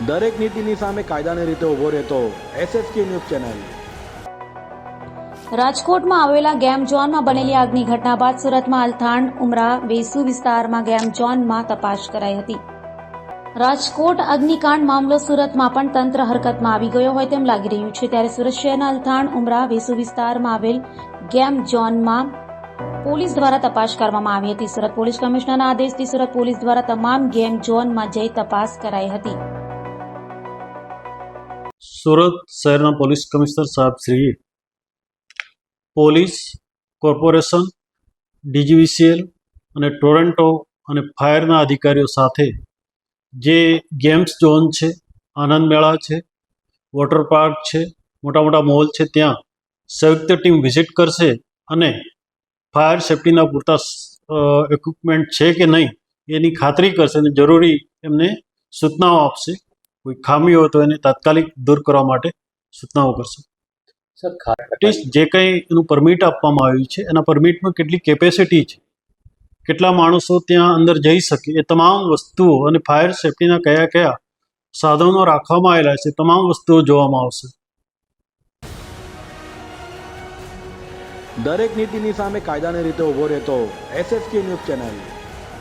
દરેક નીતિની સામે કાયદાની રીતે ઊભો રહેતો SSK ન્યૂઝ ચેનલ। રાજકોટમાં આવેલા ગેમ ઝોનમાં બનેલી આગની ઘટના બાદ સુરતમાં અલથાણ ઉમરા વેસુ વિસ્તારમાં ગેમ ઝોનમાં તપાસ કરાઈ હતી। રાજકોટ અગ્નિકાંડ મામલો સુરતમાં પણ તંત્ર હરકતમાં આવી ગયો હોય તેમ લાગી રહ્યું છે। ત્યારે સુરત શહેરના અલથાણ ઉમરા વેસુ વિસ્તારમાં આવેલ ગેમ ઝોનમાં પોલીસ દ્વારા તપાસ કરવામાં આવી હતી। સુરત પોલીસ કમિશનરના આદેશથી સુરત પોલીસ દ્વારા તમામ ગેમ ઝોનમાં જઈ તપાસ કરાઈ હતી। સુરત શહેરના પોલીસ કમિશનર સાહેબ શ્રીએ પોલીસ કોર્પોરેશન, DGVCL અને ટોરેન્ટો અને ફાયરના અધિકારીઓ સાથે જે ગેમ્સ ઝોન છે, આનંદ મેળા છે, વોટર પાર્ક છે, મોટા મોટા મોલ છે, ત્યાં સંયુક્ત ટીમ વિઝિટ કરશે અને ફાયર સેફ્ટીના પૂરતા ઇક્વિપમેન્ટ છે કે નહીં એની ખાતરી કરશે અને જરૂરી એમને સૂચનાઓ આપશે। કોઈ ખામી હોય તો એને તાત્કાલિક દૂર કરવા માટે સૂચનાઓ કરશે। જે કંઈ એનું પરમિટ આપવામાં આવ્યું છે એના પરમિટમાં કેટલી કેપેસિટી છે, કેટલા માણસો ત્યાં અંદર જઈ શકે, એ તમામ વસ્તુઓ અને ફાયર સેફ્ટીના કયા કયા સાધનો રાખવામાં આવેલા છે તમામ વસ્તુઓ જોવામાં આવશે। દરેક નીતિની સામે કાયદાની રીતે ઊભો રહેતો SSK ન્યૂઝ ચેનલ।